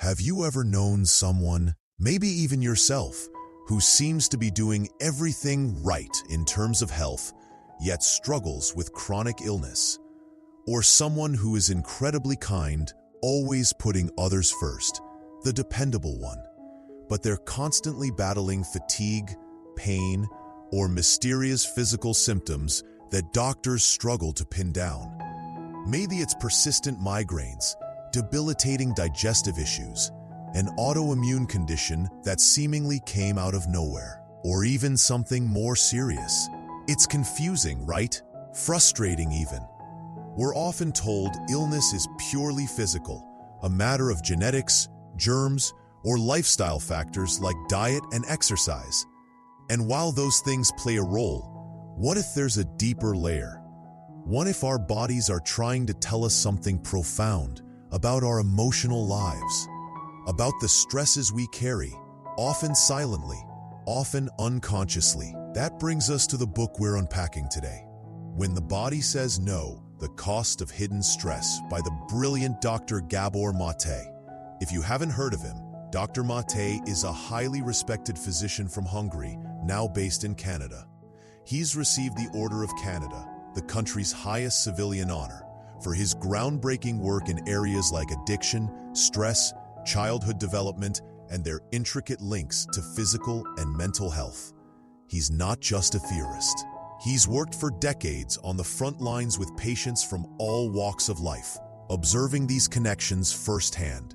Have you ever known someone, maybe even yourself, who seems to be doing everything right in terms of health, yet struggles with chronic illness? Or someone who is incredibly kind, always putting others first, the dependable one, but they're constantly battling fatigue, pain, or mysterious physical symptoms that doctors struggle to pin down? Maybe it's persistent migraines, debilitating digestive issues, an autoimmune condition that seemingly came out of nowhere, or even something more serious. It's confusing, right? Frustrating even. We're often told illness is purely physical, a matter of genetics, germs, or lifestyle factors like diet and exercise. And while those things play a role, what if there's a deeper layer? What if our bodies are trying to tell us something profound about our emotional lives, about the stresses we carry, often silently, often unconsciously? That brings us to the book we're unpacking today, When the Body Says No, The Cost of Hidden Stress, by the brilliant Dr. Gabor Maté. If you haven't heard of him, Dr. Maté is a highly respected physician from Hungary, now based in Canada. He's received the Order of Canada, the country's highest civilian honor, for his groundbreaking work in areas like addiction, stress, childhood development, and their intricate links to physical and mental health. He's not just a theorist. He's worked for decades on the front lines with patients from all walks of life, observing these connections firsthand.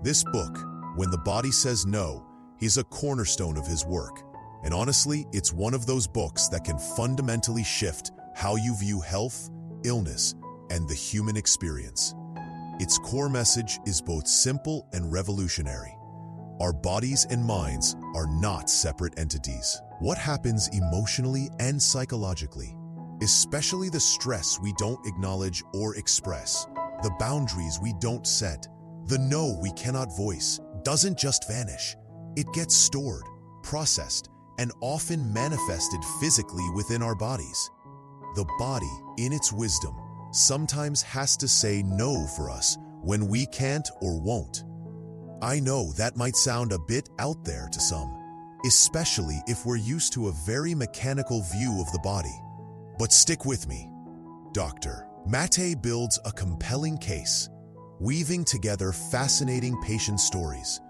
This book, When the Body Says No, is a cornerstone of his work. And honestly, it's one of those books that can fundamentally shift how you view health, illness, and the human experience. Its core message is both simple and revolutionary. Our bodies and minds are not separate entities. What happens emotionally and psychologically, especially the stress we don't acknowledge or express, the boundaries we don't set, the no we cannot voice, doesn't just vanish. It gets stored, processed, and often manifested physically within our bodies. The body, in its wisdom, sometimes has to say no for us when we can't or won't. I know that might sound a bit out there to some, especially if we're used to a very mechanical view of the body. But stick with me. Dr. Maté builds a compelling case, weaving together fascinating patient stories,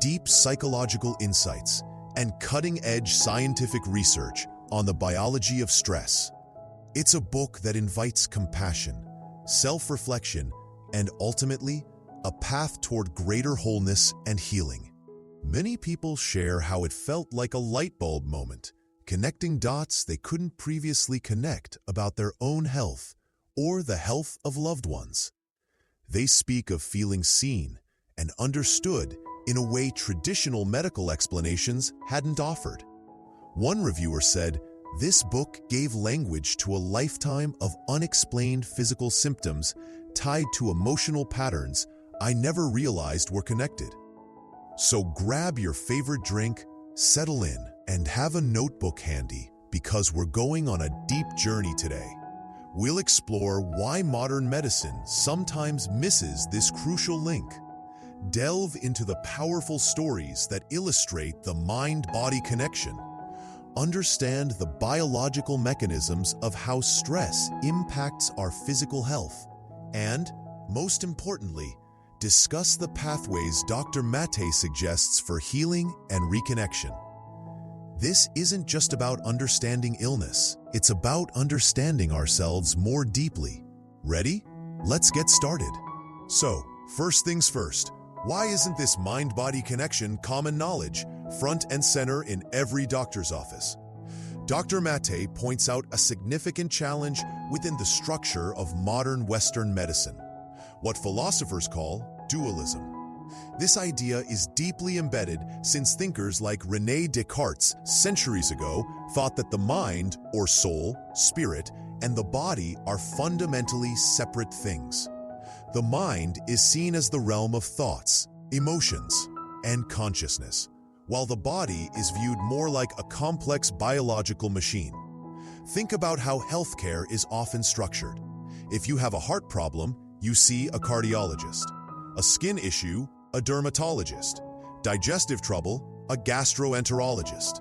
deep psychological insights, and cutting-edge scientific research on the biology of stress. It's a book that invites compassion, self-reflection, and ultimately, a path toward greater wholeness and healing. Many people share how it felt like a light bulb moment, connecting dots they couldn't previously connect about their own health or the health of loved ones. They speak of feeling seen and understood in a way traditional medical explanations hadn't offered. One reviewer said, "This book gave language to a lifetime of unexplained physical symptoms tied to emotional patterns I never realized were connected." So grab your favorite drink, settle in, and have a notebook handy, because we're going on a deep journey today. We'll explore why modern medicine sometimes misses this crucial link. Delve into the powerful stories that illustrate the mind-body connection. Understand the biological mechanisms of how stress impacts our physical health. And, most importantly, discuss the pathways Dr. Maté suggests for healing and reconnection. This isn't just about understanding illness, it's about understanding ourselves more deeply. Ready? Let's get started. So, first things first, why isn't this mind-body connection common knowledge, front and center in every doctor's office? Dr. Maté points out a significant challenge within the structure of modern Western medicine, what philosophers call dualism. This idea is deeply embedded since thinkers like René Descartes centuries ago thought that the mind, or soul, spirit, and the body are fundamentally separate things. The mind is seen as the realm of thoughts, emotions, and consciousness, while the body is viewed more like a complex biological machine. Think about how healthcare is often structured. If you have a heart problem, you see a cardiologist. A skin issue, a dermatologist. Digestive trouble, a gastroenterologist.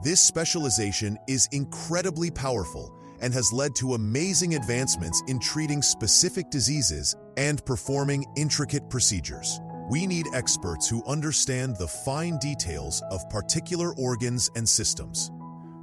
This specialization is incredibly powerful and has led to amazing advancements in treating specific diseases and performing intricate procedures. We need experts who understand the fine details of particular organs and systems.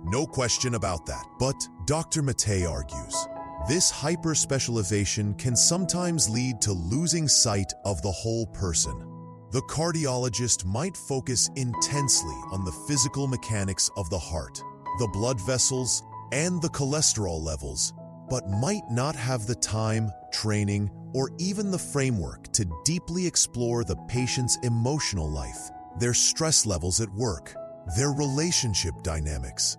No question about that. But Dr. Maté argues, this hyper-specialization can sometimes lead to losing sight of the whole person. The cardiologist might focus intensely on the physical mechanics of the heart, the blood vessels, and the cholesterol levels, but might not have the time, training, or even the framework to deeply explore the patient's emotional life, their stress levels at work, their relationship dynamics,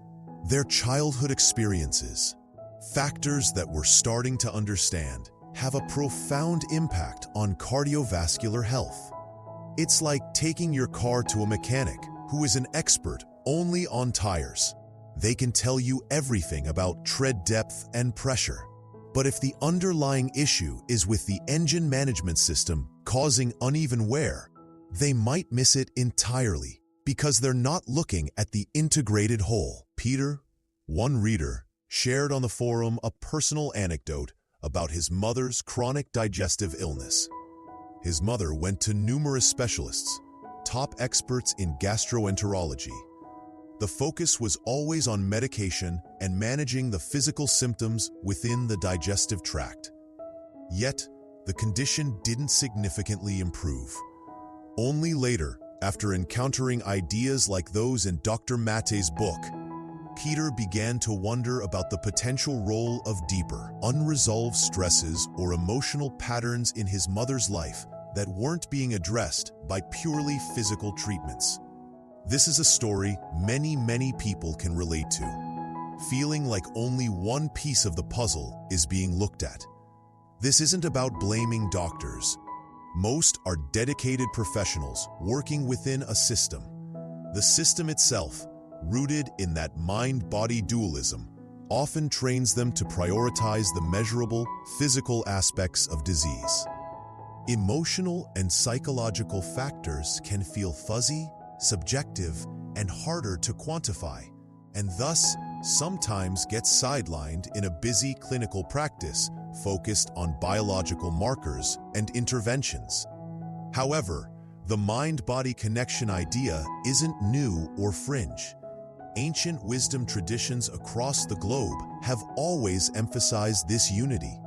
their childhood experiences. Factors that we're starting to understand have a profound impact on cardiovascular health. It's like taking your car to a mechanic who is an expert only on tires. They can tell you everything about tread depth and pressure. But if the underlying issue is with the engine management system causing uneven wear, they might miss it entirely because they're not looking at the integrated whole. Peter, one reader, shared on the forum a personal anecdote about his mother's chronic digestive illness. His mother went to numerous specialists, top experts in gastroenterology. The focus was always on medication and managing the physical symptoms within the digestive tract. Yet, the condition didn't significantly improve. Only later, after encountering ideas like those in Dr. Maté's book, Peter began to wonder about the potential role of deeper, unresolved stresses or emotional patterns in his mother's life that weren't being addressed by purely physical treatments. This is a story many people can relate to, feeling like only one piece of the puzzle is being looked at. This isn't about blaming doctors. Most are dedicated professionals working within a system. The system itself, rooted in that mind-body dualism, often trains them to prioritize the measurable, physical aspects of disease. Emotional and psychological factors can feel fuzzy, subjective, and harder to quantify, and thus sometimes get sidelined in a busy clinical practice focused on biological markers and interventions. However, the mind-body connection idea isn't new or fringe. Ancient wisdom traditions across the globe have always emphasized this unity.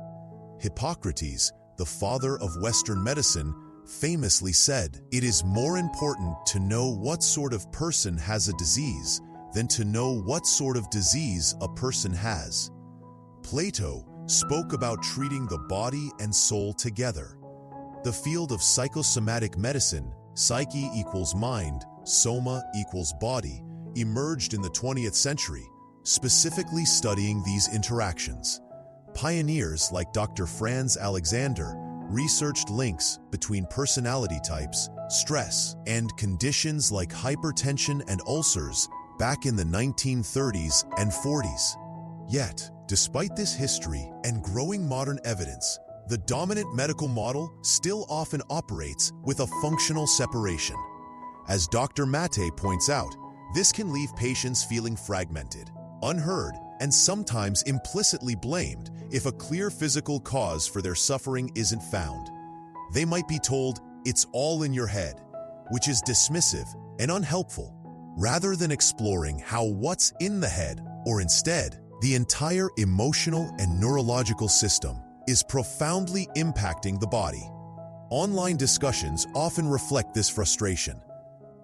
Hippocrates, the father of Western medicine, famously said, "It is more important to know what sort of person has a disease than to know what sort of disease a person has." Plato spoke about treating the body and soul together. The field of psychosomatic medicine, psyche equals mind, soma equals body, emerged in the 20th century, specifically studying these interactions. Pioneers like Dr. Franz Alexander researched links between personality types, stress, and conditions like hypertension and ulcers back in the 1930s and 40s. Yet, despite this history and growing modern evidence, the dominant medical model still often operates with a functional separation. As Dr. Maté points out, this can leave patients feeling fragmented, unheard, and sometimes implicitly blamed if a clear physical cause for their suffering isn't found. They might be told, "It's all in your head," which is dismissive and unhelpful, rather than exploring how what's in the head, or instead, the entire emotional and neurological system, is profoundly impacting the body. Online discussions often reflect this frustration.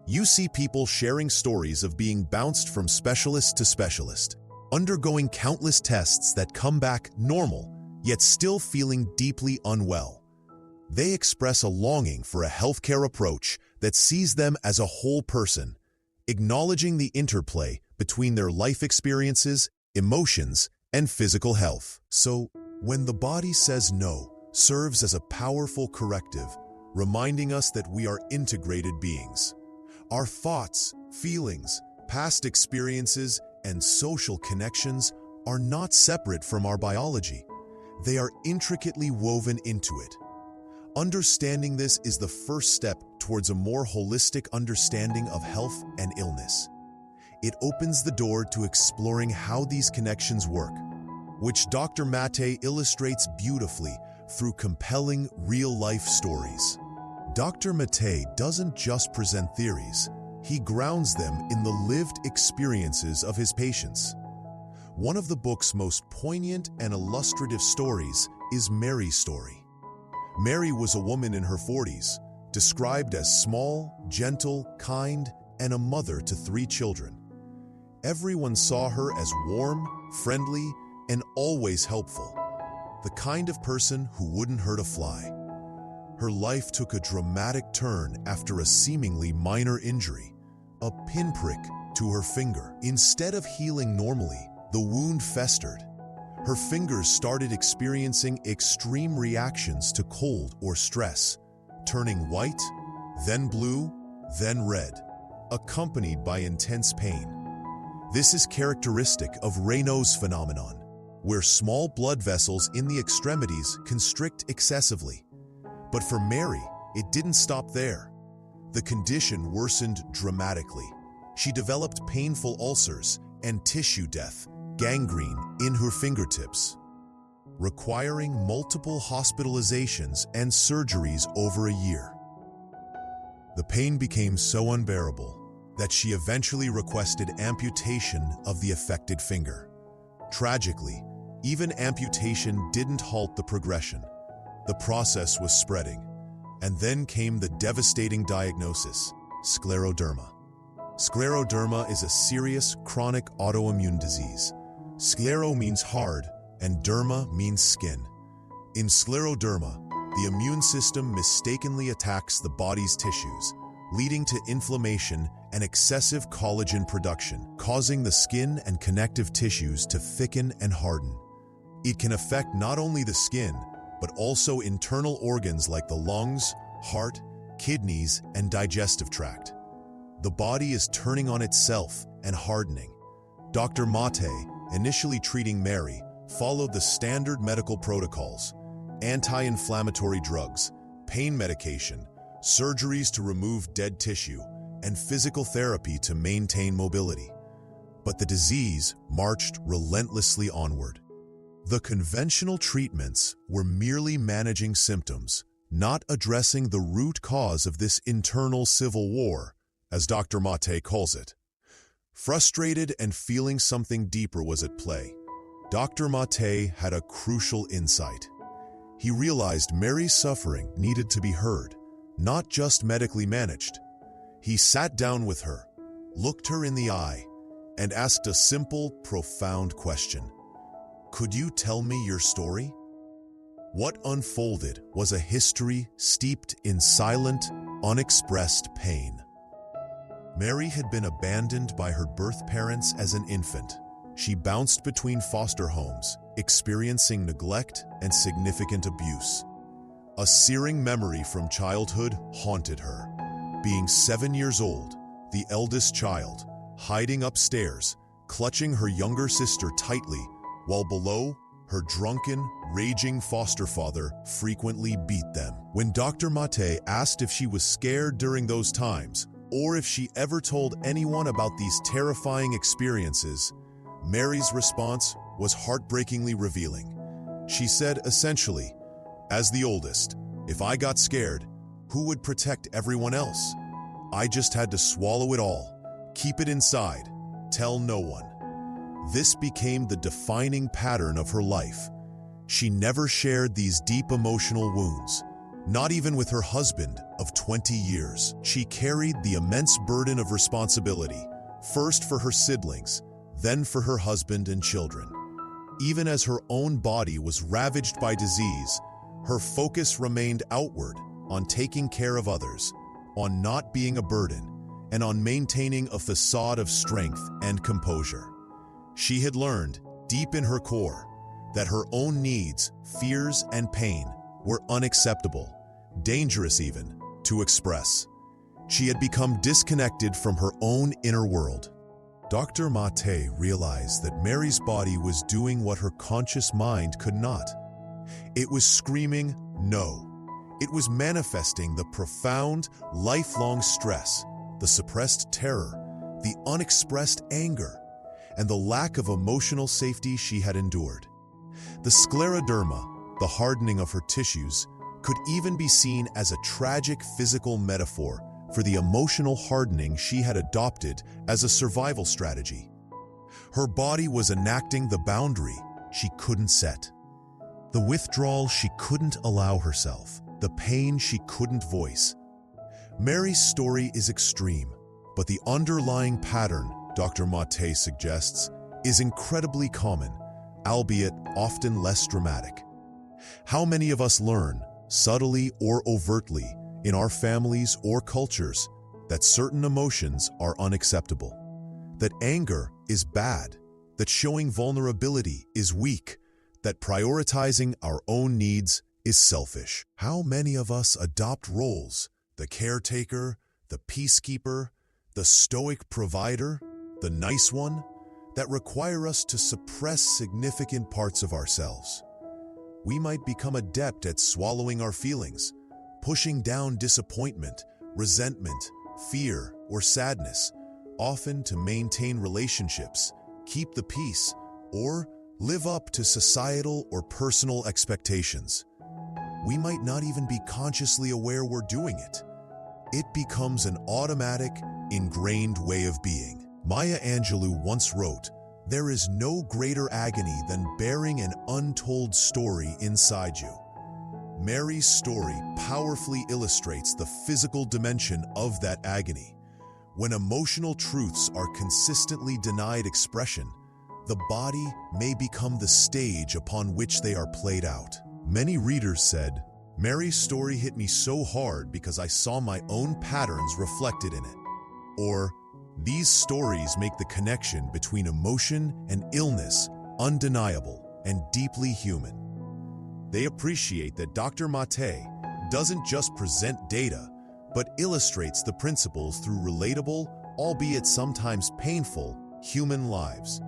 You see people sharing stories of being bounced from specialist to specialist, undergoing countless tests that come back normal, yet still feeling deeply unwell. They express a longing for a healthcare approach that sees them as a whole person, acknowledging the interplay between their life experiences, emotions, and physical health. So, when the body says no, serves as a powerful corrective, reminding us that we are integrated beings. Our thoughts, feelings, past experiences, and social connections are not separate from our biology. They are intricately woven into it. Understanding this is the first step towards a more holistic understanding of health and illness. It opens the door to exploring how these connections work, which Dr. Maté illustrates beautifully through compelling real-life stories. Dr. Maté doesn't just present theories, he grounds them in the lived experiences of his patients. One of the book's most poignant and illustrative stories is Mary's story. Mary was a woman in her 40s, described as small, gentle, kind, and a mother to 3 children. Everyone saw her as warm, friendly, and always helpful, the kind of person who wouldn't hurt a fly. Her life took a dramatic turn after a seemingly minor injury, a pinprick to her finger. Instead of healing normally, the wound festered. Her fingers started experiencing extreme reactions to cold or stress, turning white, then blue, then red, accompanied by intense pain. This is characteristic of Raynaud's phenomenon, where small blood vessels in the extremities constrict excessively. But for Mary, it didn't stop there. The condition worsened dramatically. She developed painful ulcers and tissue death, gangrene in her fingertips, requiring multiple hospitalizations and surgeries over a year. The pain became so unbearable that she eventually requested amputation of the affected finger. Tragically, even amputation didn't halt the progression. The process was spreading, and then came the devastating diagnosis: scleroderma. Scleroderma is a serious, chronic autoimmune disease. Sclero means hard, and derma means skin. In scleroderma, the immune system mistakenly attacks the body's tissues, leading to inflammation and excessive collagen production, causing the skin and connective tissues to thicken and harden. It can affect not only the skin, but also internal organs like the lungs, heart, kidneys, and digestive tract. The body is turning on itself and hardening. Dr. Maté, initially treating Mary, followed the standard medical protocols: anti-inflammatory drugs, pain medication, surgeries to remove dead tissue, and physical therapy to maintain mobility. But the disease marched relentlessly onward. The conventional treatments were merely managing symptoms, not addressing the root cause of this internal civil war, as Dr. Maté calls it. Frustrated and feeling something deeper was at play, Dr. Maté had a crucial insight. He realized Mary's suffering needed to be heard, not just medically managed. He sat down with her, looked her in the eye, and asked a simple, profound question. Could you tell me your story? What unfolded was a history steeped in silent, unexpressed pain. Mary had been abandoned by her birth parents as an infant. She bounced between foster homes, experiencing neglect and significant abuse. A searing memory from childhood haunted her. Being 7 years old, the eldest child, hiding upstairs, clutching her younger sister tightly, while below, her drunken, raging foster father frequently beat them. When Dr. Maté asked if she was scared during those times, or if she ever told anyone about these terrifying experiences, Mary's response was heartbreakingly revealing. She said essentially, "As the oldest, if I got scared, who would protect everyone else? I just had to swallow it all, keep it inside, tell no one." This became the defining pattern of her life. She never shared these deep emotional wounds, not even with her husband of 20 years. She carried the immense burden of responsibility, first for her siblings, then for her husband and children. Even as her own body was ravaged by disease, her focus remained outward, on taking care of others, on not being a burden, and on maintaining a facade of strength and composure. She had learned, deep in her core, that her own needs, fears, and pain were unacceptable, dangerous even, to express. She had become disconnected from her own inner world. Dr. Maté realized that Mary's body was doing what her conscious mind could not. It was screaming no. It was manifesting the profound, lifelong stress, the suppressed terror, the unexpressed anger, and the lack of emotional safety she had endured. The scleroderma, the hardening of her tissues, could even be seen as a tragic physical metaphor for the emotional hardening she had adopted as a survival strategy. Her body was enacting the boundary she couldn't set, the withdrawal she couldn't allow herself, the pain she couldn't voice. Mary's story is extreme, but the underlying pattern, Dr. Maté suggests, is incredibly common, albeit often less dramatic. How many of us learn, subtly or overtly, in our families or cultures, that certain emotions are unacceptable, that anger is bad, that showing vulnerability is weak, that prioritizing our own needs is selfish? How many of us adopt roles, the caretaker, the peacekeeper, the stoic provider, the nice one, that require us to suppress significant parts of ourselves? We might become adept at swallowing our feelings, pushing down disappointment, resentment, fear, or sadness, often to maintain relationships, keep the peace, or live up to societal or personal expectations. We might not even be consciously aware we're doing it. It becomes an automatic, ingrained way of being. Maya Angelou once wrote, "There is no greater agony than bearing an untold story inside you." Mary's story powerfully illustrates the physical dimension of that agony. When emotional truths are consistently denied expression, the body may become the stage upon which they are played out. Many readers said, "Mary's story hit me so hard because I saw my own patterns reflected in it." Or, "These stories make the connection between emotion and illness undeniable and deeply human." They appreciate that Dr. Maté doesn't just present data, but illustrates the principles through relatable, albeit sometimes painful, human lives.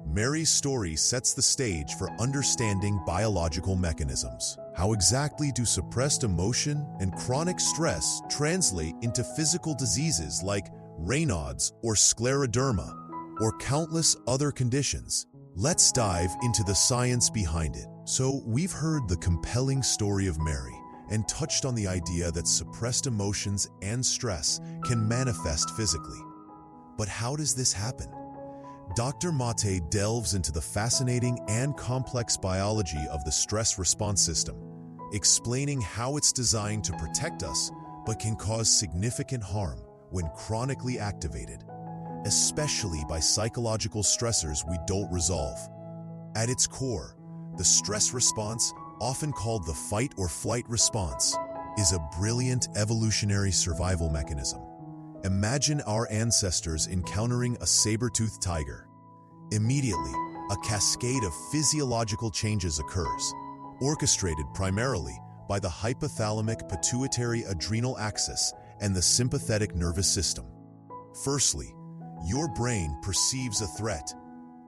Mary's story sets the stage for understanding biological mechanisms. How exactly do suppressed emotion and chronic stress translate into physical diseases like Raynaud's or scleroderma, or countless other conditions? Let's dive into the science behind it. So, we've heard the compelling story of Mary and touched on the idea that suppressed emotions and stress can manifest physically. But how does this happen? Dr. Maté delves into the fascinating and complex biology of the stress response system, explaining how it's designed to protect us but can cause significant harm when chronically activated, especially by psychological stressors we don't resolve. At its core, the stress response, often called the fight or flight response, is a brilliant evolutionary survival mechanism. Imagine our ancestors encountering a saber-toothed tiger. Immediately, a cascade of physiological changes occurs, orchestrated primarily by the hypothalamic pituitary adrenal axis and the sympathetic nervous system. Firstly, your brain perceives a threat.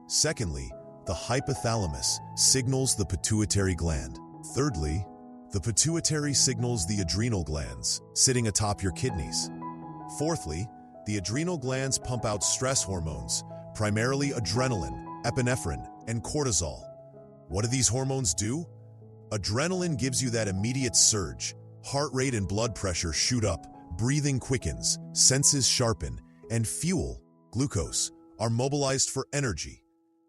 Secondly, the hypothalamus signals the pituitary gland. Thirdly, the pituitary signals the adrenal glands, sitting atop your kidneys. Fourthly, the adrenal glands pump out stress hormones, primarily adrenaline, epinephrine, and cortisol. What do these hormones do? Adrenaline gives you that immediate surge. Heart rate and blood pressure shoot up, breathing quickens, senses sharpen, and fuel, glucose, are mobilized for energy.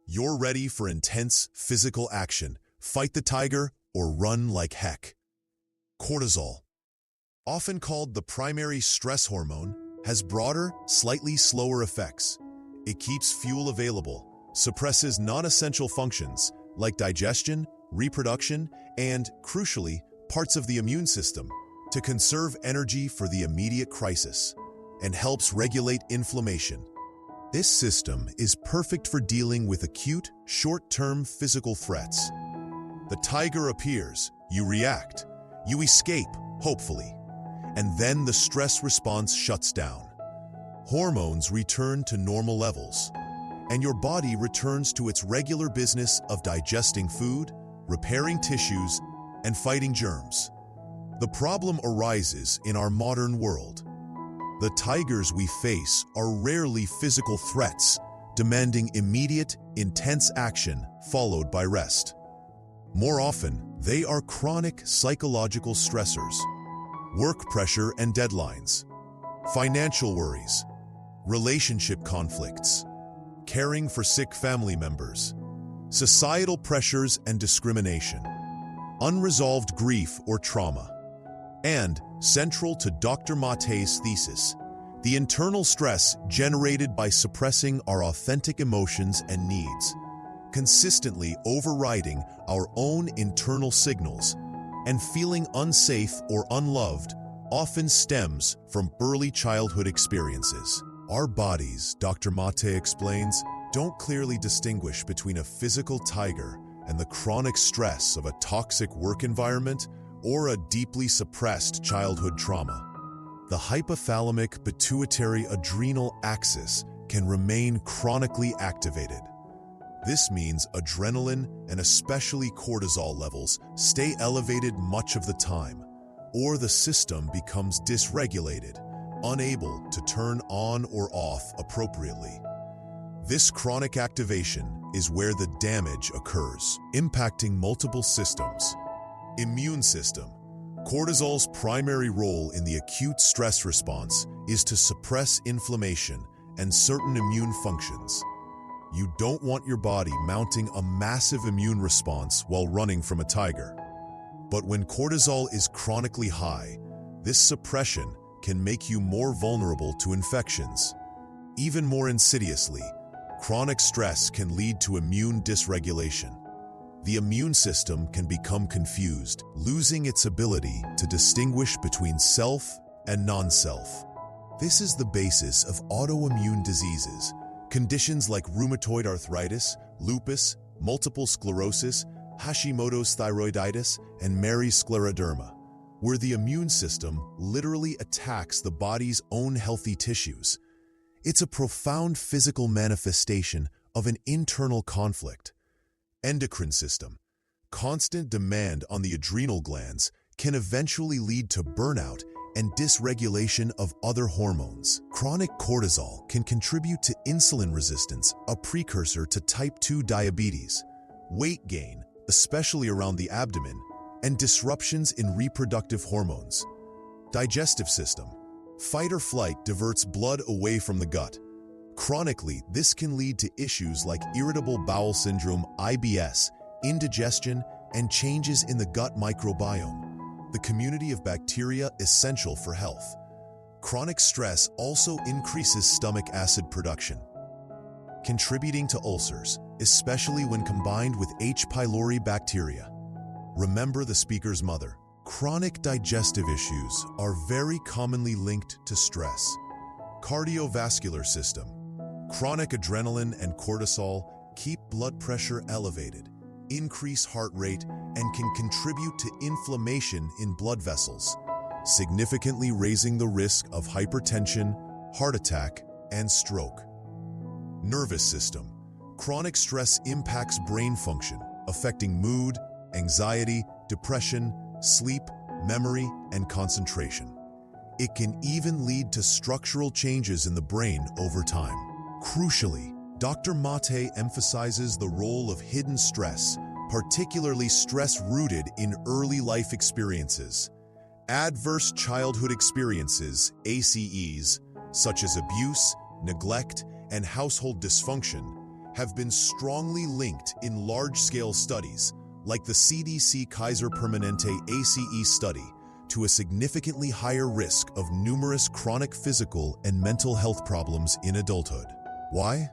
You're ready for intense physical action. Fight the tiger or run like heck. Cortisol, often called the primary stress hormone, has broader, slightly slower effects. It keeps fuel available, suppresses non-essential functions like digestion, reproduction, and, crucially, parts of the immune system to conserve energy for the immediate crisis, and helps regulate inflammation. This system is perfect for dealing with acute, short-term physical threats. The tiger appears, you react, you escape, hopefully, and then the stress response shuts down. Hormones return to normal levels, and your body returns to its regular business of digesting food, repairing tissues, and fighting germs. The problem arises in our modern world. The tigers we face are rarely physical threats, demanding immediate, intense action followed by rest. More often, they are chronic psychological stressors, work pressure and deadlines, financial worries, relationship conflicts, caring for sick family members, societal pressures and discrimination, unresolved grief or trauma, and, central to Dr. Maté's thesis, the internal stress generated by suppressing our authentic emotions and needs, consistently overriding our own internal signals, and feeling unsafe or unloved often stems from early childhood experiences. Our bodies, Dr. Maté explains, don't clearly distinguish between a physical tiger and the chronic stress of a toxic work environment or a deeply suppressed childhood trauma. The hypothalamic pituitary adrenal axis can remain chronically activated. This means adrenaline and especially cortisol levels stay elevated much of the time, or the system becomes dysregulated, unable to turn on or off appropriately. This chronic activation is where the damage occurs, impacting multiple systems. Immune system. Cortisol's primary role in the acute stress response is to suppress inflammation and certain immune functions. You don't want your body mounting a massive immune response while running from a tiger. But when cortisol is chronically high, this suppression can make you more vulnerable to infections. Even more insidiously, chronic stress can lead to immune dysregulation. The immune system can become confused, losing its ability to distinguish between self and non-self. This is the basis of autoimmune diseases, conditions like rheumatoid arthritis, lupus, multiple sclerosis, Hashimoto's thyroiditis, and Mary's scleroderma, where the immune system literally attacks the body's own healthy tissues. It's a profound physical manifestation of an internal conflict. Endocrine system. Constant demand on the adrenal glands can eventually lead to burnout and dysregulation of other hormones. Chronic cortisol can contribute to insulin resistance, a precursor to type 2 diabetes, weight gain, especially around the abdomen, and disruptions in reproductive hormones. Digestive system. Fight or flight diverts blood away from the gut. Chronically, this can lead to issues like irritable bowel syndrome, IBS, indigestion, and changes in the gut microbiome, the community of bacteria essential for health. Chronic stress also increases stomach acid production, contributing to ulcers, especially when combined with H. pylori bacteria. Remember the speaker's mother. Chronic digestive issues are very commonly linked to stress. Cardiovascular system. Chronic adrenaline and cortisol keep blood pressure elevated, increase heart rate, and can contribute to inflammation in blood vessels, significantly raising the risk of hypertension, heart attack, and stroke. Nervous system. Chronic stress impacts brain function, affecting mood, anxiety, depression, sleep, memory, and concentration. It can even lead to structural changes in the brain over time. Crucially, Dr. Maté emphasizes the role of hidden stress, particularly stress rooted in early life experiences. Adverse childhood experiences, ACEs, such as abuse, neglect, and household dysfunction, have been strongly linked in large-scale studies, like the CDC Kaiser Permanente ACE study, to a significantly higher risk of numerous chronic physical and mental health problems in adulthood. Why?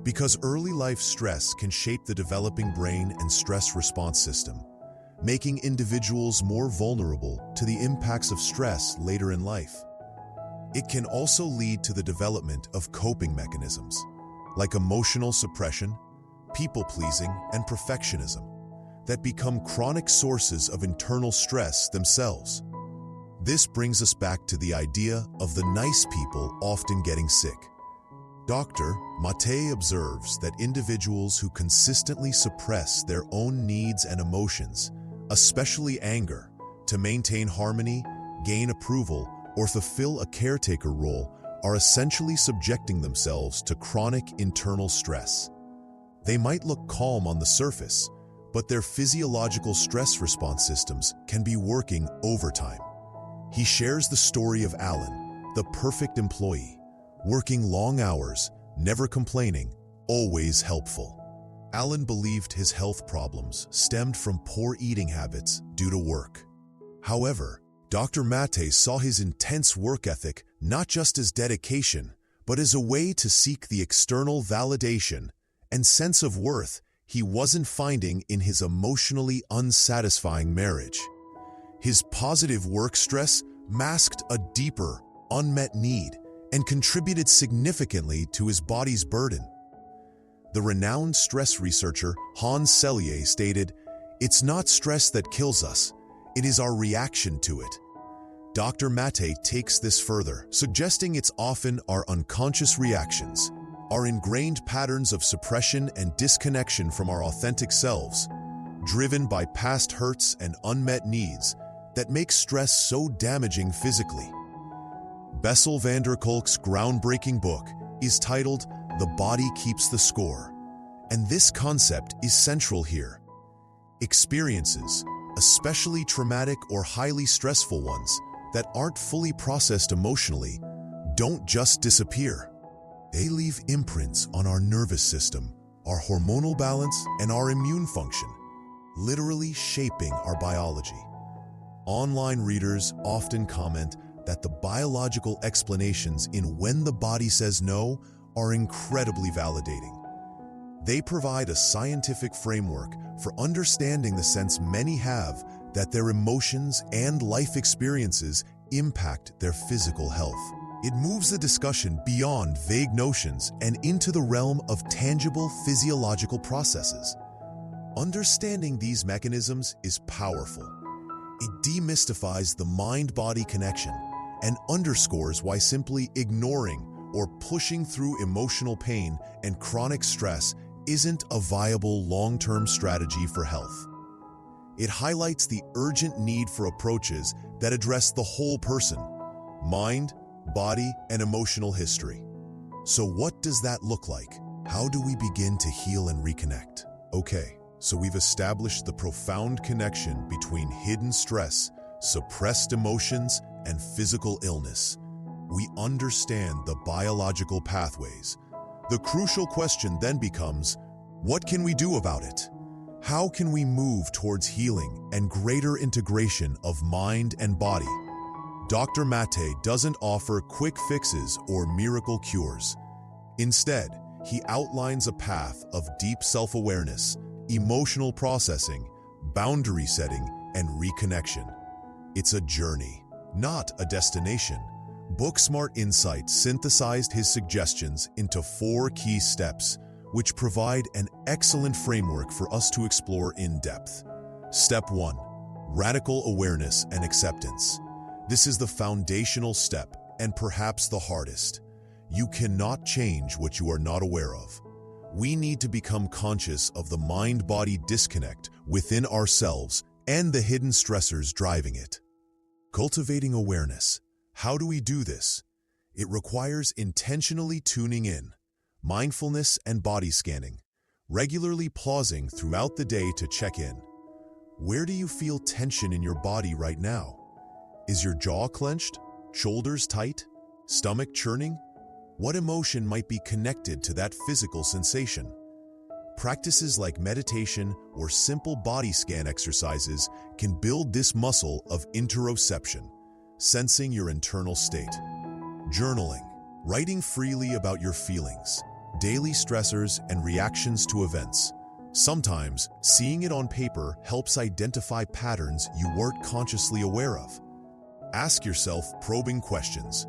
Because early life stress can shape the developing brain and stress response system, making individuals more vulnerable to the impacts of stress later in life. It can also lead to the development of coping mechanisms, like emotional suppression, people-pleasing, and perfectionism, that become chronic sources of internal stress themselves. This brings us back to the idea of the nice people often getting sick. Dr. Maté observes that individuals who consistently suppress their own needs and emotions, especially anger, to maintain harmony, gain approval, or fulfill a caretaker role are essentially subjecting themselves to chronic internal stress. They might look calm on the surface, but their physiological stress response systems can be working overtime. He shares the story of Alan, the perfect employee, working long hours, never complaining, always helpful. Alan believed his health problems stemmed from poor eating habits due to work. However, Dr. Maté saw his intense work ethic not just as dedication, but as a way to seek the external validation and sense of worth he wasn't finding in his emotionally unsatisfying marriage. His positive work stress masked a deeper, unmet need and contributed significantly to his body's burden. The renowned stress researcher Hans Selye stated, "It's not stress that kills us, it is our reaction to it." Dr. Maté takes this further, suggesting it's often our unconscious reactions, our ingrained patterns of suppression and disconnection from our authentic selves, driven by past hurts and unmet needs, that make stress so damaging physically. Bessel van der Kolk's groundbreaking book is titled "The Body Keeps the Score," and this concept is central here. Experiences, especially traumatic or highly stressful ones, that aren't fully processed emotionally, don't just disappear. They leave imprints on our nervous system, our hormonal balance, and our immune function, literally shaping our biology. Online readers often comment that the biological explanations in when the body says no are incredibly validating. They provide a scientific framework for understanding the sense many have that their emotions and life experiences impact their physical health. It moves the discussion beyond vague notions and into the realm of tangible physiological processes. Understanding these mechanisms is powerful. It demystifies the mind-body connection and underscores why simply ignoring or pushing through emotional pain and chronic stress isn't a viable long-term strategy for health. It highlights the urgent need for approaches that address the whole person: mind, body, and emotional history. So what does that look like? How do we begin to heal and reconnect? Okay, so we've established the profound connection between hidden stress, suppressed emotions, and physical illness. We understand the biological pathways. The crucial question then becomes, what can we do about it? How can we move towards healing and greater integration of mind and body? Dr. Maté doesn't offer quick fixes or miracle cures. Instead, he outlines a path of deep self-awareness, emotional processing, boundary setting, and reconnection. It's a journey, not a destination. BookSmart Insights synthesized his suggestions into 4 key steps, which provide an excellent framework for us to explore in depth. Step 1. Radical awareness and acceptance. This is the foundational step, and perhaps the hardest. You cannot change what you are not aware of. We need to become conscious of the mind-body disconnect within ourselves and the hidden stressors driving it. Cultivating awareness. How do we do this? It requires intentionally tuning in, mindfulness and body scanning, regularly pausing throughout the day to check in. Where do you feel tension in your body right now? Is your jaw clenched, shoulders tight, stomach churning? What emotion might be connected to that physical sensation? Practices like meditation or simple body scan exercises can build this muscle of interoception, sensing your internal state. Journaling, writing freely about your feelings, daily stressors, and reactions to events. Sometimes, seeing it on paper helps identify patterns you weren't consciously aware of. Ask yourself probing questions.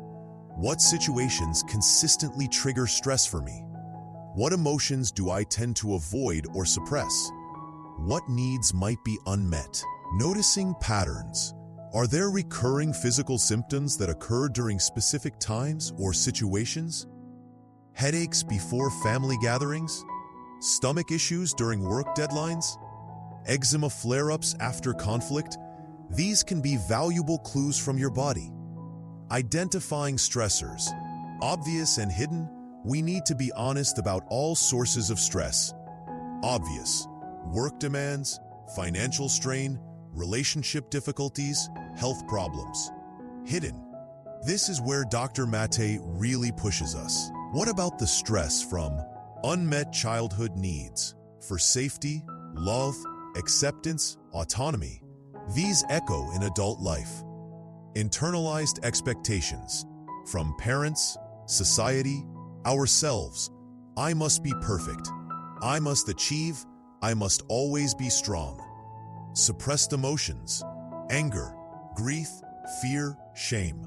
What situations consistently trigger stress for me? What emotions do I tend to avoid or suppress? What needs might be unmet? Noticing patterns. Are there recurring physical symptoms that occur during specific times or situations? Headaches before family gatherings? Stomach issues during work deadlines? Eczema flare-ups after conflict? These can be valuable clues from your body. Identifying stressors. Obvious and hidden, we need to be honest about all sources of stress. Obvious: work demands, financial strain, relationship difficulties, health problems. Hidden: this is where Dr. Maté really pushes us. What about the stress from unmet childhood needs for safety, love, acceptance, autonomy? These echo in adult life. Internalized expectations from parents, society, ourselves. I must be perfect. I must achieve. I must always be strong. Suppressed emotions: anger, grief, fear, shame.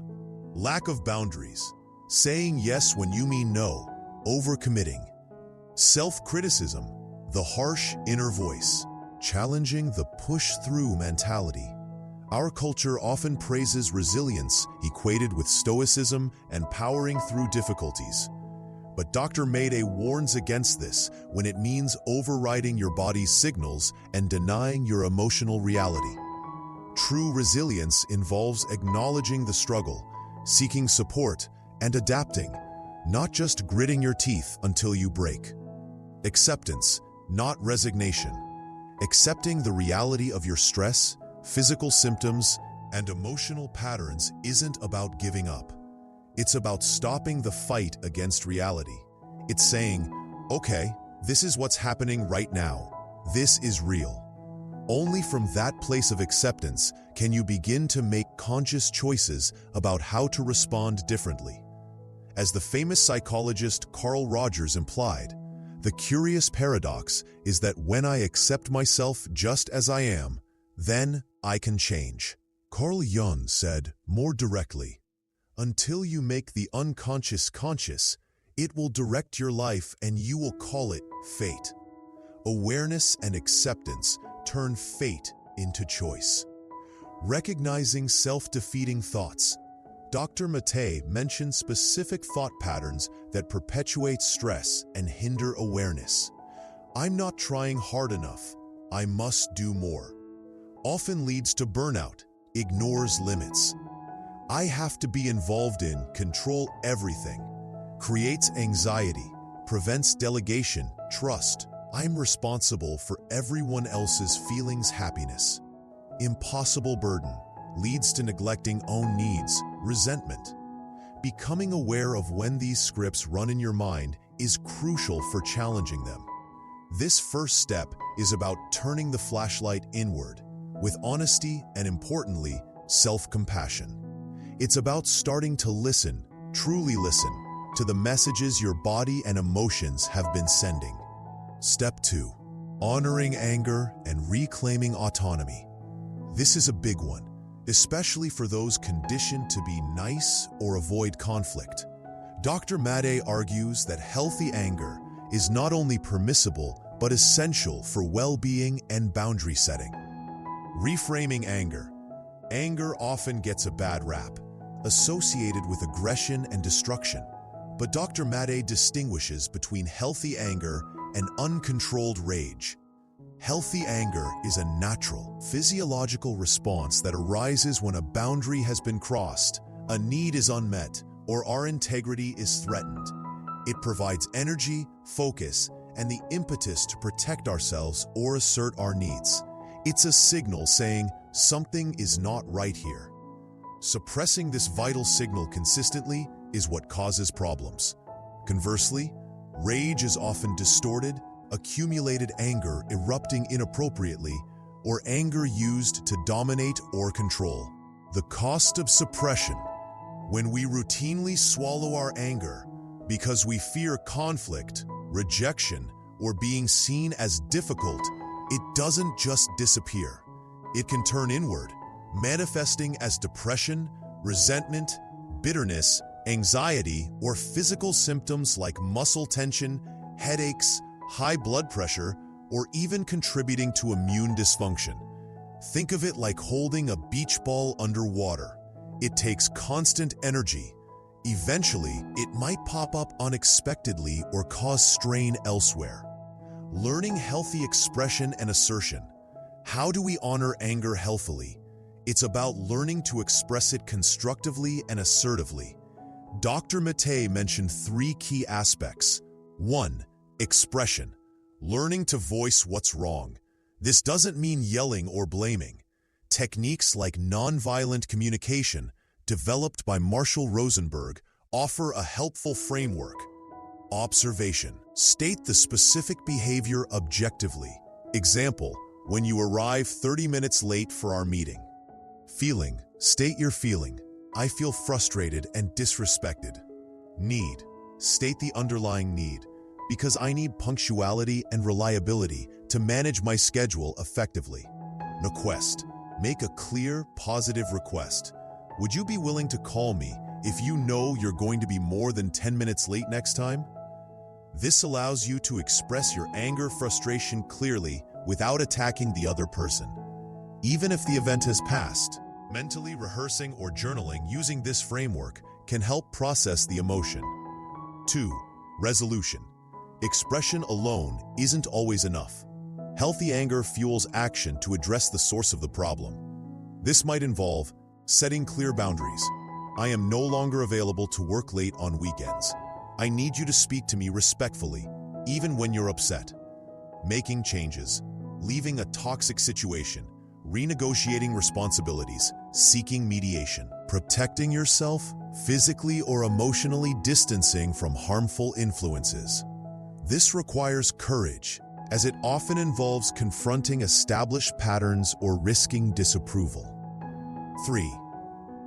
Lack of boundaries: saying yes when you mean no, overcommitting. Self-criticism: the harsh inner voice, challenging the push-through mentality. Our culture often praises resilience, equated with stoicism and powering through difficulties. But Dr. Maté warns against this when it means overriding your body's signals and denying your emotional reality. True resilience involves acknowledging the struggle, seeking support, and adapting, not just gritting your teeth until you break. Acceptance, not resignation. Accepting the reality of your stress, physical symptoms, and emotional patterns isn't about giving up. It's about stopping the fight against reality. It's saying, okay, this is what's happening right now. This is real. Only from that place of acceptance can you begin to make conscious choices about how to respond differently. As the famous psychologist Carl Rogers implied, the curious paradox is that when I accept myself just as I am, then I can change. Carl Jung said more directly, until you make the unconscious conscious, it will direct your life and you will call it fate. Awareness and acceptance turn fate into choice. Recognizing self-defeating thoughts. Dr. Maté mentioned specific thought patterns that perpetuate stress and hinder awareness. I'm not trying hard enough. I must do more. Often leads to burnout, ignores limits. I have to be involved in, control everything. Creates anxiety, prevents delegation, trust. I'm responsible for everyone else's feelings, happiness. Impossible burden, leads to neglecting own needs, resentment. Becoming aware of when these scripts run in your mind is crucial for challenging them. This first step is about turning the flashlight inward, with honesty and, importantly, self-compassion. It's about starting to listen, truly listen, to the messages your body and emotions have been sending. Step 2. Honoring anger and reclaiming autonomy. This is a big one, especially for those conditioned to be nice or avoid conflict. Dr. Maté argues that healthy anger is not only permissible but essential for well-being and boundary setting. Reframing anger. Anger often gets a bad rap, associated with aggression and destruction. But Dr. Maté distinguishes between healthy anger and uncontrolled rage. Healthy anger is a natural, physiological response that arises when a boundary has been crossed, a need is unmet, or our integrity is threatened. It provides energy, focus, and the impetus to protect ourselves or assert our needs. It's a signal saying something is not right here. Suppressing this vital signal consistently is what causes problems. Conversely, rage is often distorted, accumulated anger erupting inappropriately, or anger used to dominate or control. The cost of suppression. When we routinely swallow our anger because we fear conflict, rejection, or being seen as difficult, it doesn't just disappear. It can turn inward, manifesting as depression, resentment, bitterness, anxiety, or physical symptoms like muscle tension, headaches, high blood pressure, or even contributing to immune dysfunction. Think of it like holding a beach ball underwater. It takes constant energy. Eventually, it might pop up unexpectedly or cause strain elsewhere. Learning healthy expression and assertion. How do we honor anger healthily? It's about learning to express it constructively and assertively. Dr. Maté mentioned 3 key aspects. 1. Expression. Learning to voice what's wrong. This doesn't mean yelling or blaming. Techniques like nonviolent communication, developed by Marshall Rosenberg, offer a helpful framework. Observation. State the specific behavior objectively. Example, when you arrive 30 minutes late for our meeting. Feeling. State your feeling. I feel frustrated and disrespected. Need. State the underlying need. Because I need punctuality and reliability to manage my schedule effectively. Request. Make a clear, positive request. Would you be willing to call me if you know you're going to be more than 10 minutes late next time? This allows you to express your anger, frustration clearly without attacking the other person. Even if the event has passed, mentally rehearsing or journaling using this framework can help process the emotion. 2. Resolution. Expression alone isn't always enough. Healthy anger fuels action to address the source of the problem. This might involve setting clear boundaries. I am no longer available to work late on weekends. I need you to speak to me respectfully, even when you're upset. Making changes, leaving a toxic situation, renegotiating responsibilities, seeking mediation, protecting yourself, physically or emotionally distancing from harmful influences. This requires courage, as it often involves confronting established patterns or risking disapproval. 3.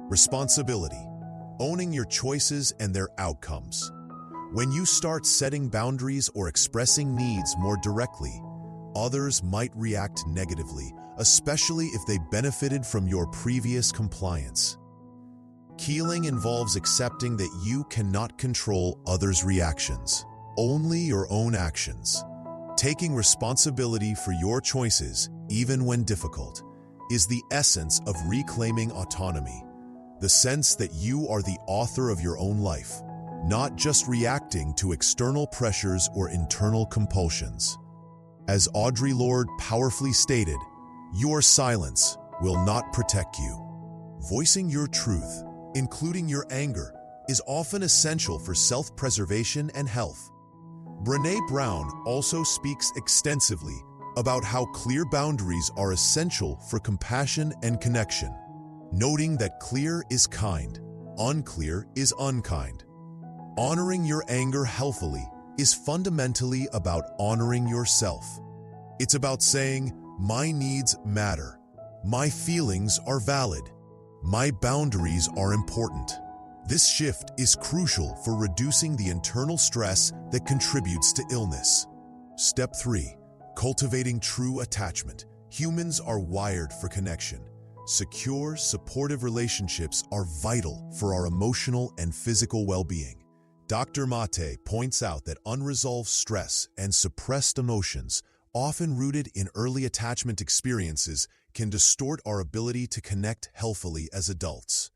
Responsibility. Owning your choices and their outcomes. When you start setting boundaries or expressing needs more directly, others might react negatively, especially if they benefited from your previous compliance. Healing involves accepting that you cannot control others' reactions, only your own actions. Taking responsibility for your choices, even when difficult, is the essence of reclaiming autonomy, the sense that you are the author of your own life, not just reacting to external pressures or internal compulsions. As Audre Lorde powerfully stated, your silence will not protect you. Voicing your truth, including your anger, is often essential for self-preservation and health. Brené Brown also speaks extensively about how clear boundaries are essential for compassion and connection, noting that clear is kind, unclear is unkind. Honoring your anger healthily is fundamentally about honoring yourself. It's about saying, my needs matter, my feelings are valid, my boundaries are important. This shift is crucial for reducing the internal stress that contributes to illness. Step 3. Cultivating true attachment. Humans are wired for connection. Secure, supportive relationships are vital for our emotional and physical well-being. Dr. Maté points out that unresolved stress and suppressed emotions, often rooted in early attachment experiences, can distort our ability to connect healthily as adults.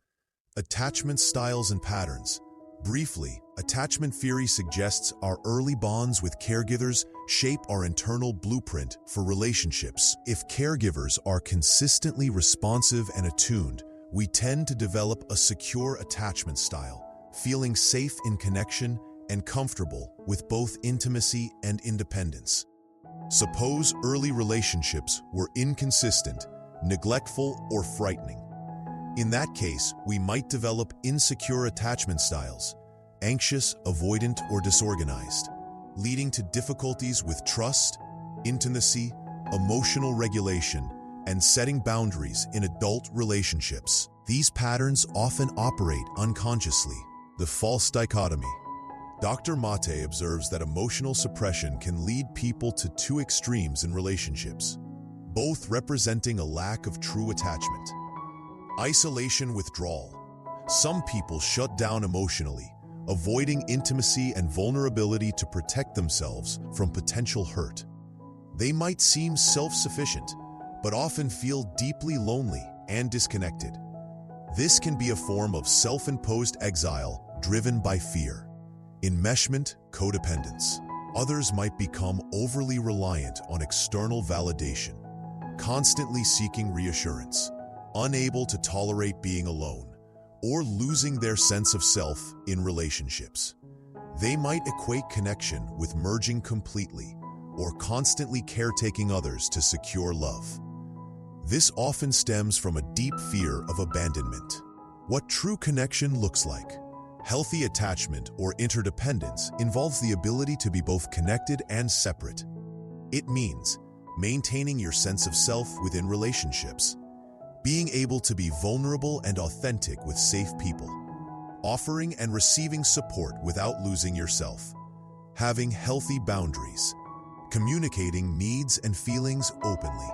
Attachment styles and patterns. Briefly, attachment theory suggests our early bonds with caregivers shape our internal blueprint for relationships. If caregivers are consistently responsive and attuned, we tend to develop a secure attachment style, feeling safe in connection and comfortable with both intimacy and independence. Suppose early relationships were inconsistent, neglectful, or frightening. In that case, we might develop insecure attachment styles, anxious, avoidant, or disorganized, leading to difficulties with trust, intimacy, emotional regulation, and setting boundaries in adult relationships. These patterns often operate unconsciously. The false dichotomy. Dr. Maté observes that emotional suppression can lead people to two extremes in relationships, both representing a lack of true attachment. Isolation withdrawal. Some people shut down emotionally, avoiding intimacy and vulnerability to protect themselves from potential hurt. They might seem self-sufficient, but often feel deeply lonely and disconnected. This can be a form of self-imposed exile driven by fear, enmeshment, codependence. Others might become overly reliant on external validation, constantly seeking reassurance. unable to tolerate being alone, or losing their sense of self in relationships. They might equate connection with merging completely or constantly caretaking others to secure love. This often stems from a deep fear of abandonment. What true connection looks like. Healthy attachment or interdependence involves the ability to be both connected and separate. It means maintaining your sense of self within relationships, being able to be vulnerable and authentic with safe people, offering and receiving support without losing yourself, having healthy boundaries, communicating needs and feelings openly,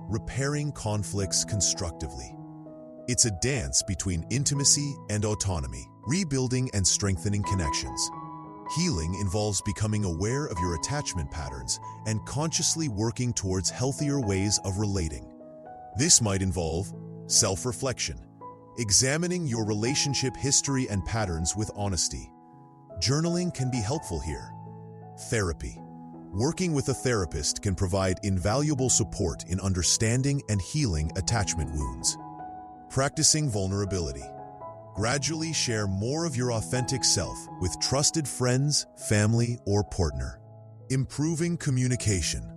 repairing conflicts constructively. It's a dance between intimacy and autonomy, rebuilding and strengthening connections. Healing involves becoming aware of your attachment patterns and consciously working towards healthier ways of relating. This might involve self-reflection, examining your relationship history and patterns with honesty. Journaling can be helpful here. Therapy. Working with a therapist can provide invaluable support in understanding and healing attachment wounds. Practicing vulnerability. Gradually share more of your authentic self with trusted friends, family, or partner. Improving communication.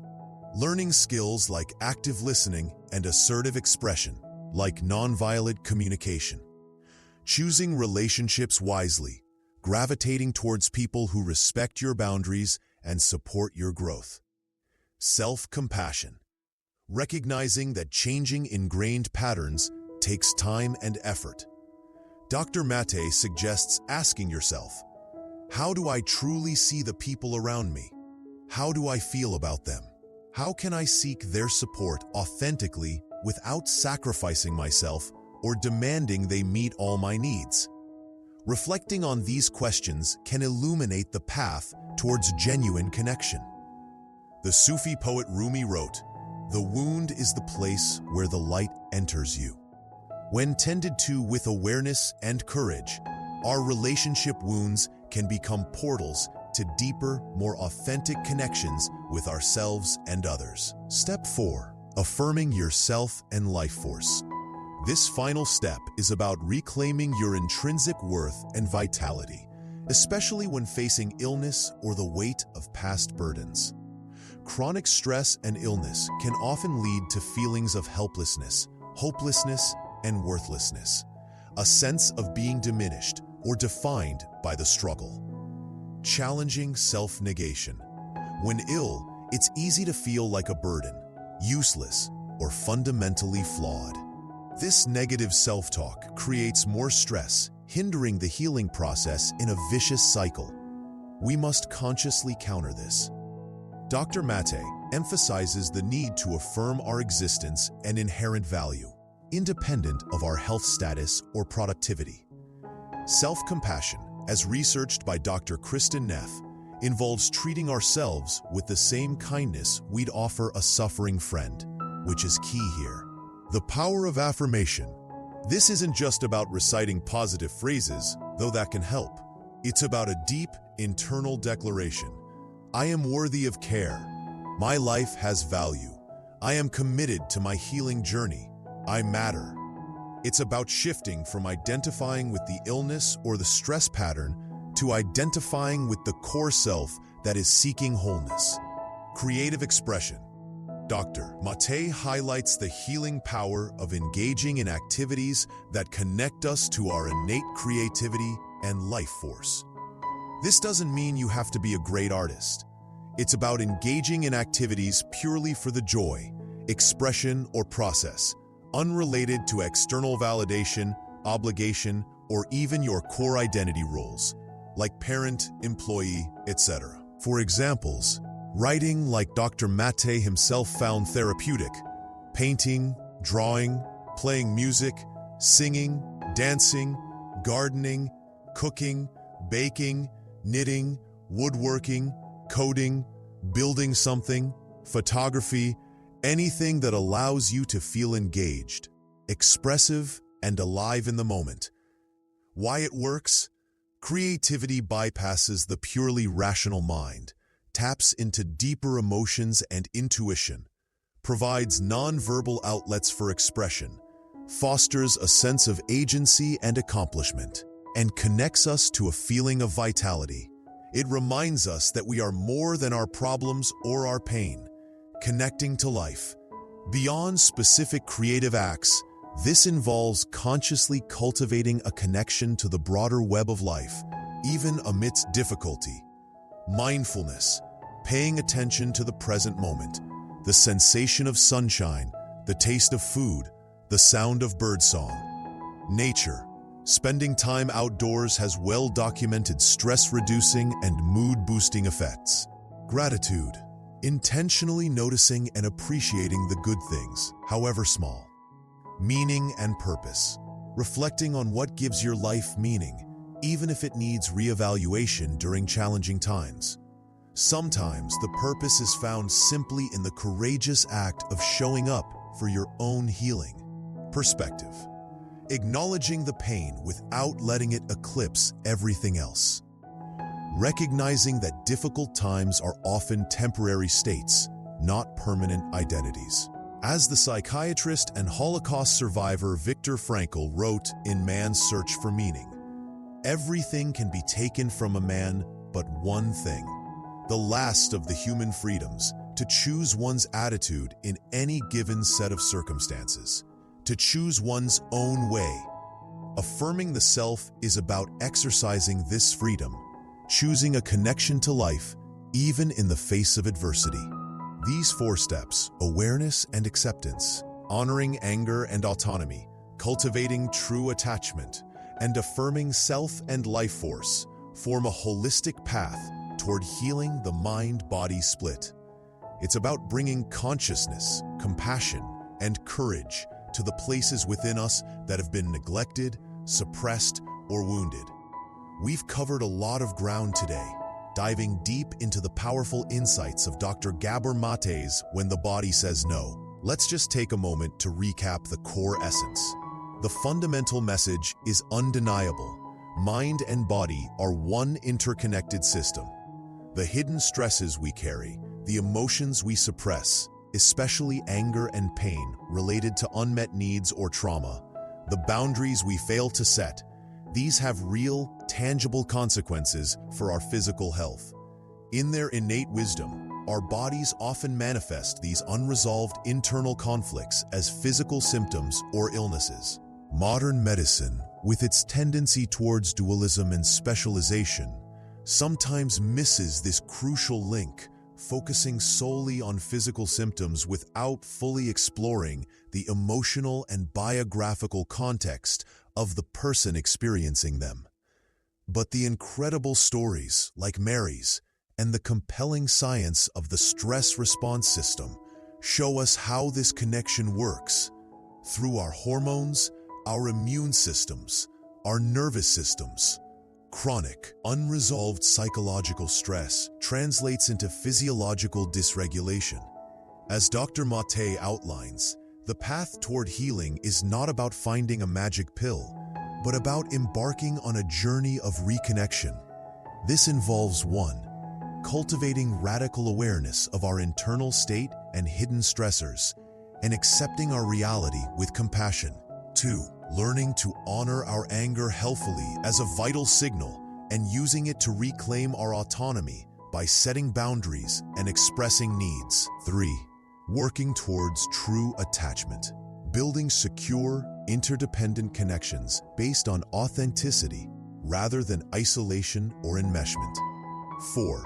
Learning skills like active listening and assertive expression, like nonviolent communication. Choosing relationships wisely, gravitating towards people who respect your boundaries and support your growth. Self-compassion. Recognizing that changing ingrained patterns takes time and effort. Dr. Maté suggests asking yourself, how do I truly see the people around me? How do I feel about them? How can I seek their support authentically without sacrificing myself or demanding they meet all my needs? Reflecting on these questions can illuminate the path towards genuine connection. The Sufi poet Rumi wrote, "The wound is the place where the light enters you." When tended to with awareness and courage, our relationship wounds can become portals to deeper, more authentic connections with ourselves and others. Step 4. Affirming yourself and life force. This final step is about reclaiming your intrinsic worth and vitality, especially when facing illness or the weight of past burdens. Chronic stress and illness can often lead to feelings of helplessness, hopelessness, and worthlessness, a sense of being diminished or defined by the struggle. Challenging self-negation. When ill, it's easy to feel like a burden, useless, or fundamentally flawed. This negative self-talk creates more stress, hindering the healing process in a vicious cycle. We must consciously counter this. Dr. Maté emphasizes the need to affirm our existence and inherent value, independent of our health status or productivity. Self-compassion, as researched by Dr. Kristen Neff, involves treating ourselves with the same kindness we'd offer a suffering friend, which is key here. The power of affirmation. This isn't just about reciting positive phrases, though that can help. It's about a deep, internal declaration. I am worthy of care. My life has value. I am committed to my healing journey. I matter. It's about shifting from identifying with the illness or the stress pattern to identifying with the core self that is seeking wholeness. Creative expression. Dr. Maté highlights the healing power of engaging in activities that connect us to our innate creativity and life force. This doesn't mean you have to be a great artist. It's about engaging in activities purely for the joy, expression, or process, unrelated to external validation, obligation, or even your core identity roles, like parent, employee, etc. For examples, writing like Dr. Maté himself found therapeutic, painting, drawing, playing music, singing, dancing, gardening, cooking, baking, knitting, woodworking, coding, building something, photography, anything that allows you to feel engaged, expressive, and alive in the moment. Why it works? Creativity bypasses the purely rational mind, taps into deeper emotions and intuition, provides non-verbal outlets for expression, fosters a sense of agency and accomplishment, and connects us to a feeling of vitality. It reminds us that we are more than our problems or our pain, connecting to life. Beyond specific creative acts, this involves consciously cultivating a connection to the broader web of life, even amidst difficulty. Mindfulness, paying attention to the present moment, the sensation of sunshine, the taste of food, the sound of birdsong. Nature, spending time outdoors has well-documented stress-reducing and mood-boosting effects. Gratitude, intentionally noticing and appreciating the good things, however small. Meaning and purpose, reflecting on what gives your life meaning, even if it needs reevaluation during challenging times. Sometimes the purpose is found simply in the courageous act of showing up for your own healing. Perspective, acknowledging the pain without letting it eclipse everything else. Recognizing that difficult times are often temporary states, not permanent identities. As the psychiatrist and Holocaust survivor Viktor Frankl wrote in Man's Search for Meaning, "Everything can be taken from a man but one thing, the last of the human freedoms, to choose one's attitude in any given set of circumstances, to choose one's own way." Affirming the self is about exercising this freedom, choosing a connection to life, even in the face of adversity. These 4 steps, awareness and acceptance, honoring anger and autonomy, cultivating true attachment, and affirming self and life force, form a holistic path toward healing the mind-body split. It's about bringing consciousness, compassion, and courage to the places within us that have been neglected, suppressed, or wounded. We've covered a lot of ground today, diving deep into the powerful insights of Dr. Gabor Maté's When the Body Says No. Let's just take a moment to recap the core essence. The fundamental message is undeniable. Mind and body are one interconnected system. The hidden stresses we carry, the emotions we suppress, especially anger and pain related to unmet needs or trauma, the boundaries we fail to set, these have real, tangible consequences for our physical health. In their innate wisdom, our bodies often manifest these unresolved internal conflicts as physical symptoms or illnesses. Modern medicine, with its tendency towards dualism and specialization, sometimes misses this crucial link, focusing solely on physical symptoms without fully exploring the emotional and biographical context of the person experiencing them. But the incredible stories, like Mary's, and the compelling science of the stress response system show us how this connection works. Through our hormones, our immune systems, our nervous systems. Chronic, unresolved psychological stress translates into physiological dysregulation. As Dr. Maté outlines, the path toward healing is not about finding a magic pill, but about embarking on a journey of reconnection. This involves 1. Cultivating radical awareness of our internal state and hidden stressors, and accepting our reality with compassion. 2. Learning to honor our anger healthfully as a vital signal and using it to reclaim our autonomy by setting boundaries and expressing needs. 3. Working towards true attachment, building secure, interdependent connections based on authenticity rather than isolation or enmeshment. 4.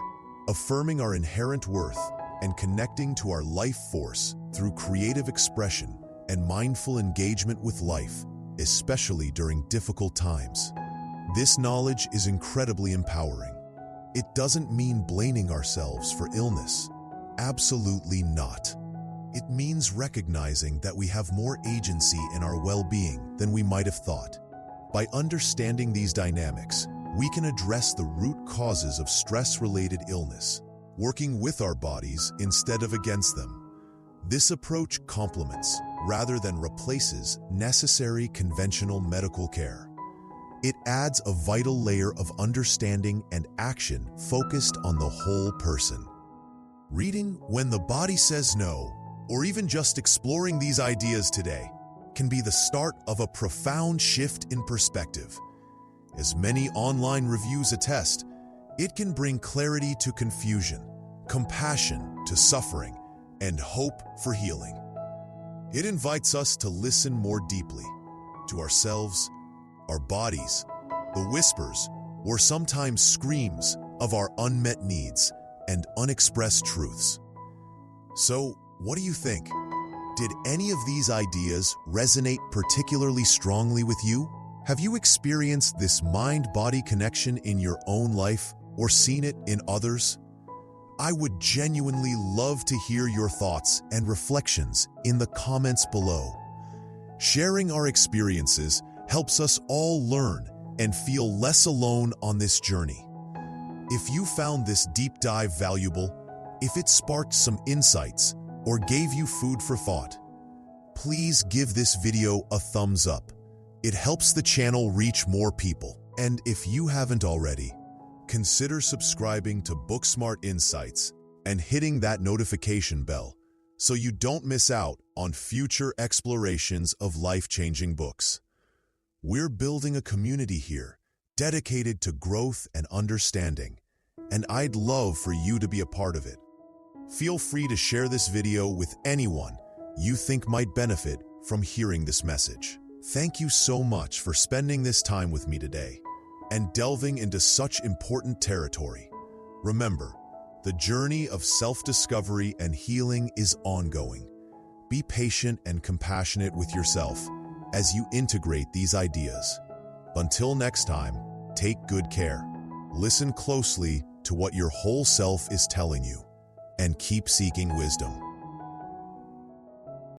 Affirming our inherent worth and connecting to our life force through creative expression and mindful engagement with life, especially during difficult times. This knowledge is incredibly empowering. It doesn't mean blaming ourselves for illness. Absolutely not. It means recognizing that we have more agency in our well-being than we might have thought. By understanding these dynamics, we can address the root causes of stress-related illness, working with our bodies instead of against them. This approach complements, rather than replaces, necessary conventional medical care. It adds a vital layer of understanding and action focused on the whole person. Reading When the Body Says No, or even just exploring these ideas today, can be the start of a profound shift in perspective. As many online reviews attest, it can bring clarity to confusion, compassion to suffering, and hope for healing. It invites us to listen more deeply to ourselves, our bodies, the whispers or sometimes screams of our unmet needs and unexpressed truths. So, what do you think? Did any of these ideas resonate particularly strongly with you? Have you experienced this mind-body connection in your own life or seen it in others? I would genuinely love to hear your thoughts and reflections in the comments below. Sharing our experiences helps us all learn and feel less alone on this journey. If you found this deep dive valuable, if it sparked some insights or gave you food for thought, please give this video a thumbs up. It helps the channel reach more people. And if you haven't already, consider subscribing to BookSmart Insights and hitting that notification bell so you don't miss out on future explorations of life-changing books. We're building a community here dedicated to growth and understanding, and I'd love for you to be a part of it. Feel free to share this video with anyone you think might benefit from hearing this message. Thank you so much for spending this time with me today and delving into such important territory. Remember, the journey of self-discovery and healing is ongoing. Be patient and compassionate with yourself as you integrate these ideas. Until next time, take good care. Listen closely to what your whole self is telling you, and keep seeking wisdom.